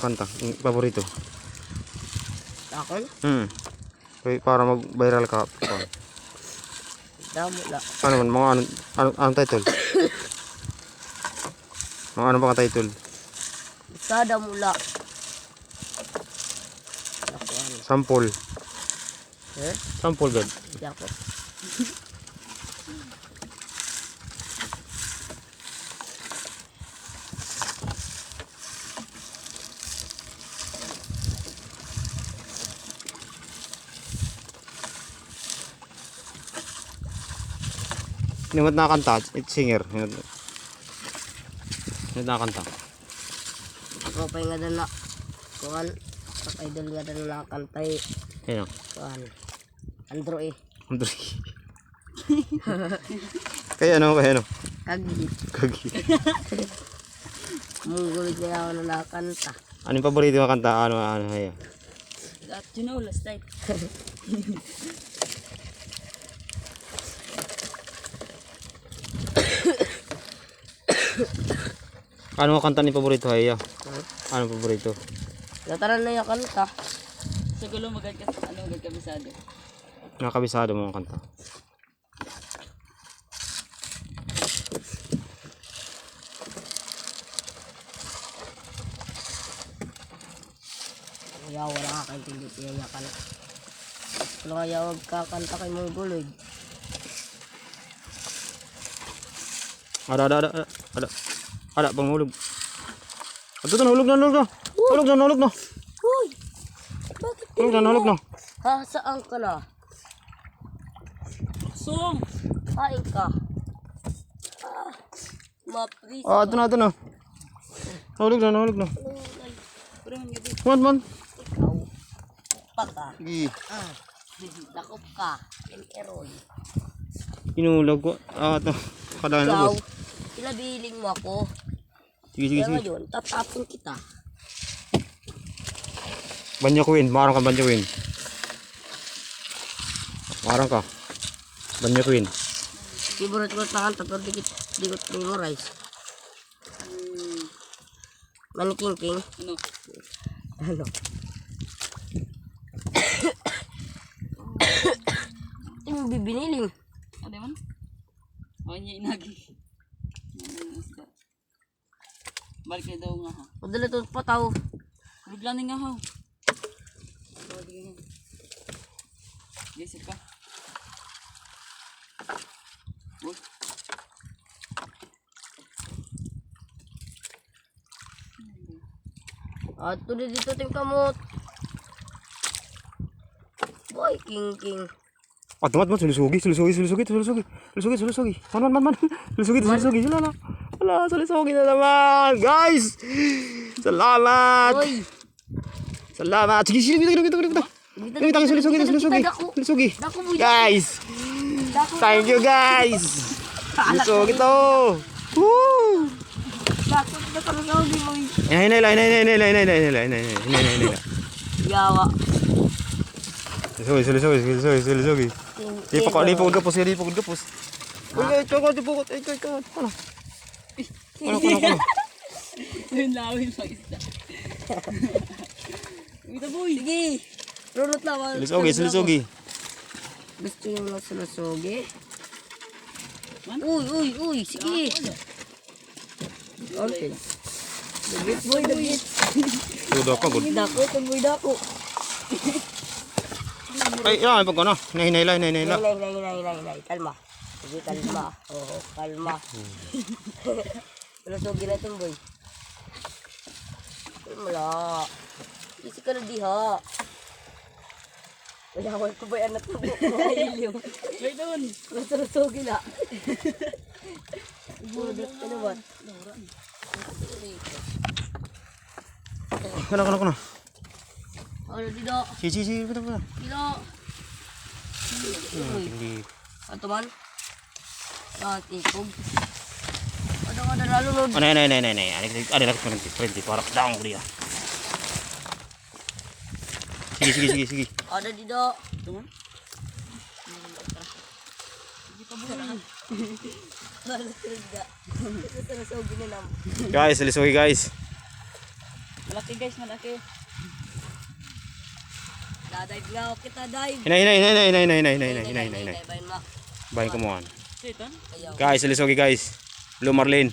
mga kanta, yung paborito. Akon? Para mag-viral ka. Damo la. Ano man, mga anong title? Mga ano bang title? Sada mula. Ako ano? Sample. Eh? Sample god. Ako. Hinimot na kanta, it's singer. Hinimot na kanta. Ako pa nga na kuan. Idol nga na kantay. Ayun. Kuan. Andro eh. Andre. Kaya ano? Kagi. Kagi. Munggulit niya ako na nakanta. Ano yung paborito mo kanta? Ano hayo? Got you know last night. Ano ang kanta ni paborito hayo? Ano paborito? Lataran na yung kanta. Siguro magad kabisado. Nakakabisado mo ang kanta. Kaya wala ka kaintindi niya ka na. Wala kaya wag kakanta kay mong guloy. Ada panghulog. Ato to nahulog na. Hulog na. Uy! Bakit? Hulog na. Ha? Saan ka na? Song! Kain ka. Ah, mapris. Ato na. Nahulog na. Man. Ikaw. Paka. Sige. Lakop ka. Eroy. Inulag ko. Ito. Kadaan na Ikaw. boss. Pinabiling mo ako. Sige. Kaya ngayon, tatapon kita. Banyo Queen. Marang ka Banyo Queen. Banyo Queen. Favorite ko na kanta pero di ko memorize. Maniking. Ano? Ano? Ito yung bibiniling. Ano man? O niya inagi. Balik kayo daw nga ha. Padala ito pataw. Bigla na nga ha. Gisip ka. Uy. At tuloy dito ting kamot. Boy, king. Mat, sulisugi. Man. Sulisugi. Wala, sulisugi na naman. Guys! Salamat! Boy. Salamat. Sige. Kita. Sulisugi. Dako boy. Guys! Thank you guys! Sulisugi to! Woo! Dako na kalugaw ni mo. Hinay. Yawa. Sulisugi. Di pa gapos. Uy, pukot. Ano? Yung lawin pang isda. Ito boy. Sige. Runot lang. Sulisugi. Gusto nyo na sulusogi? Uy. Sige. Okay. Dagit. Sudo ka, good. Dako. Ay, yan, pag ano. Hinay. Hinay. Kalma. Sige, kalma. Oo, kalma. Sulusogi na itong boy. Wala. Isi ka na diha. Wala ko ba yan na ito? Wait doon. Sulusogi na. Budot ka na ba? Kana. Ano dito? Sige. Kita. Dito. Hindi. Ato man? Tikog. Ano nalulod? Ano. Ada lagi frente para daang dia. Sige. Ada dito. Ito man. Sulusogi na naman. Guys, sulisugi guys. Malaki guys, malaki. Dadive nga ako kita, dive. Hinay. Bayin mo. Bahin ko mo an. Siton? Ayaw. Guys, silisogi guys. Blue marlin.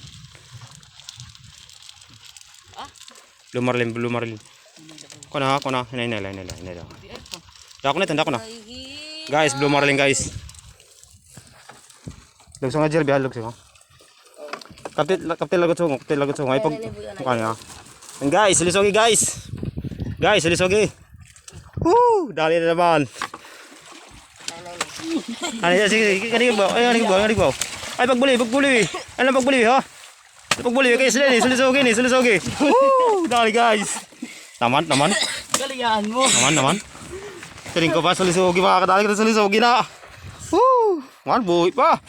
Ah? Blue marlin. Kona. Hinay. Dako na. Guys, blue marlin guys. Lugsong nga Jerby, lugsong. Kaptil lagot song. Ay pag kanya. And guys, silisogi guys. Guys, silisogi. Woo! Dali na naman. Sige, kanina ba? Ay, kanina ba? Ay, pagbuli. Ano pagbuli, ha? Pagbuli, guys, silisogi. Woo! Dali, guys. Naman. Galingan mo. Naman. Sering ko pa, silisogi, makakadali ka sa silisogi na. Woo! Man, buhay pa.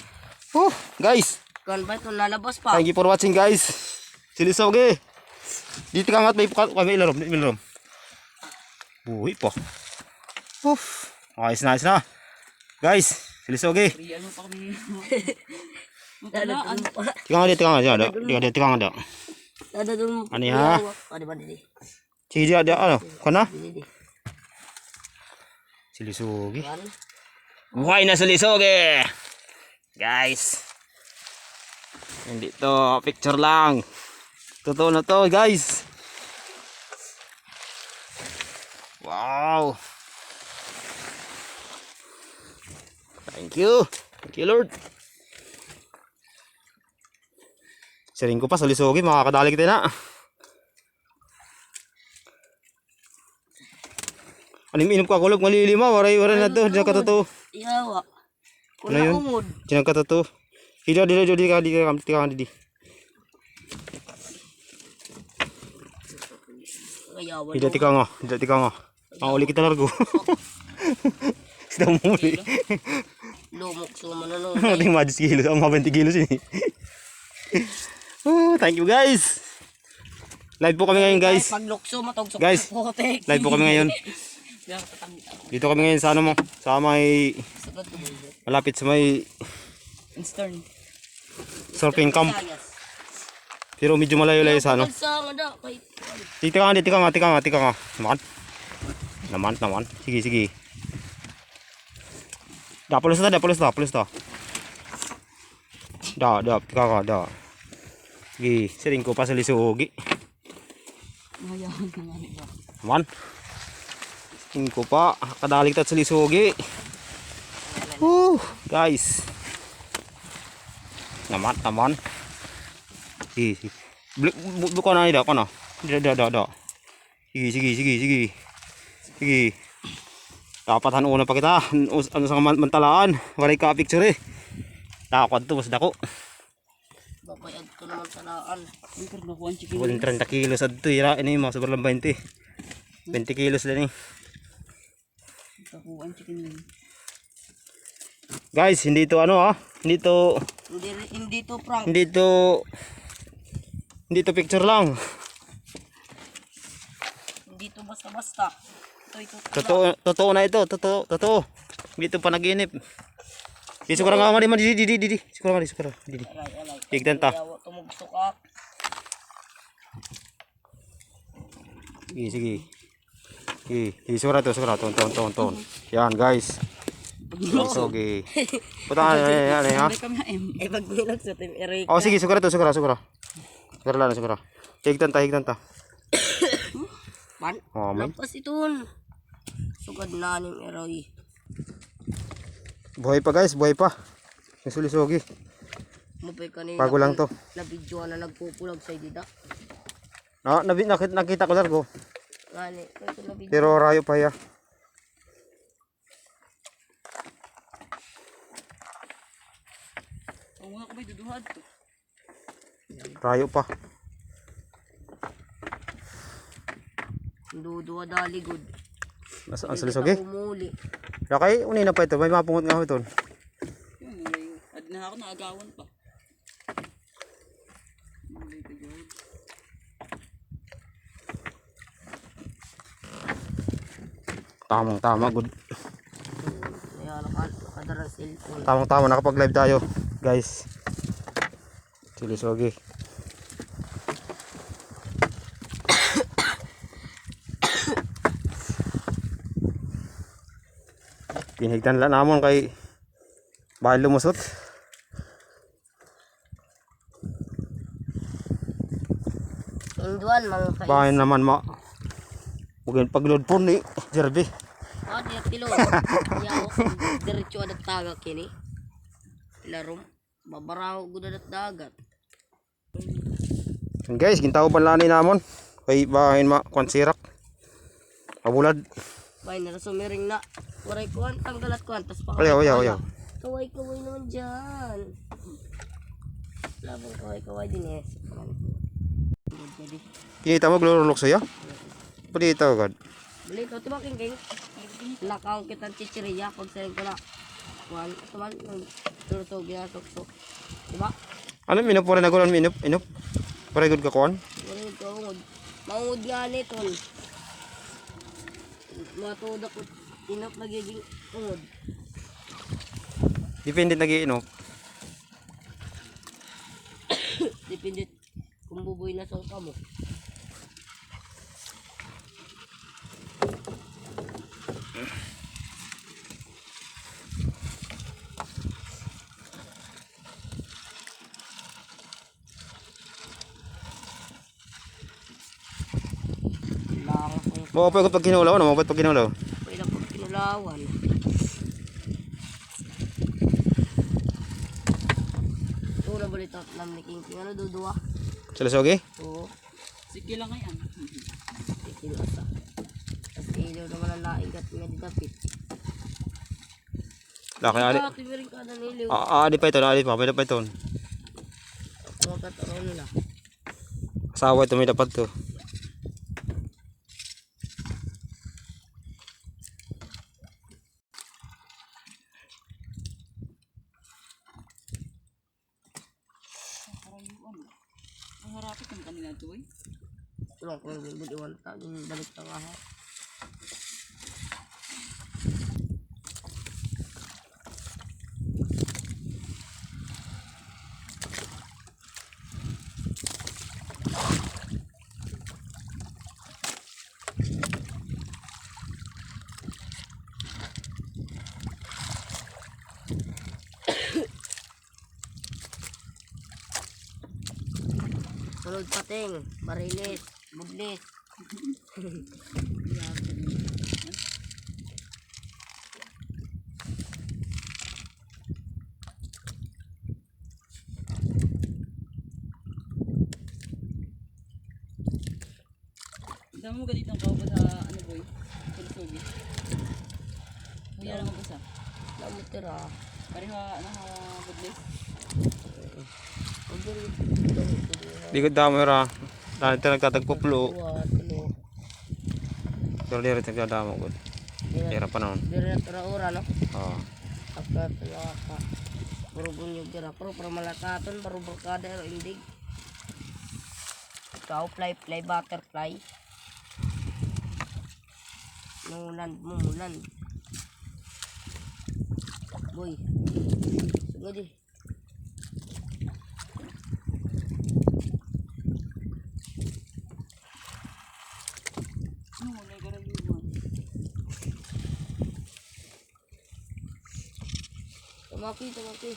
Woo! Guys, Kan ba ito lalabas pa? thank you for watching, guys. Silisogi. Dito ka nga at may ilarom. Buhay pa. Oof. Nice na. Guys, silisogi. Riyan mo pa kami. Dadadun mo pa. Tika nga da. Dadadun mo. Ano ha? Di ba dili? Sige, dia ano? Kana? Dili. Silisogi. Kan? Buhay na silisogi. Guys. Hindi to picture lang. Totoo na to, guys. Wow. Thank you, Lord. Sering ko pa salisogi, makakadali kita na. Anim inom ka kulog malilima, waray na to, diyan ka to. Iyawa. Ano yun? Umod. Diyan ka to. Di ka. Ayawan. Hindi tika nga. Ang uli kita largo. Sida mo muli. Lumok suman ano. Ating mga 10 kilos. Ang mga 20 kilos ini. Oh, thank you guys. Live po kami ngayon guys. Pag lukso matugsok. Guys, live po kami ngayon. Dito kami ngayon sa ano mo. Sa may malapit sa may Eastern. surfing camp. Pero medyo malayo-layo sa ano. Tika nga. Naman. Sige. Pulos ta. Tika ka. Sige, sering ko pa sa lisugi. Mahayahan ka nga ba? Naman. Sering ko pa. Kadalik tat sa lisugi. Guys. Naman. Sige. Buka na ida, kono. Da. Sige. Dapat hanuuna pa kita. Ano sa mantalaan. Walay ka picture eh. Dapat to, mas dako. Babayad ko naman talaan. Uy, pero nakuha ang chicken. Walang 30 kilos at ito. Ini mga sobrang 20. 20 kilos lang eh. Nakuha ang chicken yun. Guys, hindi to ano ah. Hindi Hindi to prank. Hindi to picture lang. Hindi to basta-basta. Ito. Totoo na ito. Totoo. Hindi to panaginip. Di sukara nga man di. Sukara. Di. Alay. Tignan ta. Ayaw tumugsok ka. Sige. Sukara to. Ton. Yan guys. Sige. Puta ano ha. Hindi kami haim. Pag bilag sa Team Eric. Oh sige, sukara. Sukara. Higtan ta. Man, Oh, man. lapas itun. Sugad na ni Eroy. Buhay pa guys, Yung sulisogi. Mapay kanina. Bago lang to. Na video na nagpupulag sa dida. Nakita ko largo. Ngani, ito na video. Pero rayo pa ya. Oo nga kami duduhad to. Rayo pa. Duduwa dali good. Ang sulisogi. Umuli. Lakay, unina pa ito. May mapungot nga ito. Yun, adi na ako naagawan pa. Malay ka dyan. Tama, good. Ayan, nakadara sa cellphone. Tama, nakapag-live tayo, guys. Sulisogi. Pinigtan lang namon kay bahay lumusot. Induan mga kais. Bahay naman mugin pagload po ni Jerby. Ah, di tilo. Yaw diretso adat taga kini. Larom babaraw gud adat dagat. And guys, gintaw panlani namon kay bahay konsirak. Abulad. Bay na sumiring na. Waray kuan tanggalat kuan tas pa. Ayaw. Kaway naman diyan. Labang kaway din eh. Jadi Kinita mo glorolok saya. Pwede ito agad. beli to tiba king. Lakaw kita chichiriya pag sering ko na. Kuan teman turto ginasok so. Diba? Ano minop pare nagulan minop. Pare good ka kuan. Waray ko maud nga ni ton. Matuda ko inop nagiging ungod. Depende nagiinop. Depende kung bubuy na sa kamo. Mo pa pag kinulaw no, mo pag kinulaw. Pwede po pinulawan. Ito na balik at nam ni King. Ano dudua? Sila sogi? Oo. Sige lang ngayon. Ikilasa. Tapos ilaw naman ang laing kat nga didapit. Laki ali. Tibiring ka na niliw. Di pa ito, ali pa, pwede pa ito. Mga kataro nila. Asawa ito may dapat to. Ang harapit ng kanila ito eh. Tulong ko yung budiwan ta. Yung balik ta nga ha. Sunod pating, barilis, budlis. Dami mo ganito ang kaupo sa ano boy? Sa Lusogi. Kuya lang mag-isa. Namutira. Pareho budlis. Di ko damo ra. Dahil ito nagtatagpuplo. Tulo. Pero di rin nagdadamo ko. Hira pa noon. Diri na tura-ura no? Oo. Agka talaga ka. Puro bunyog dira. Pero malakaton, paro barkada o indig. Ikaw, fly, butterfly. Mulan. Boy. Sugod eh. Ano mo nagkaraliwan? Tamaki.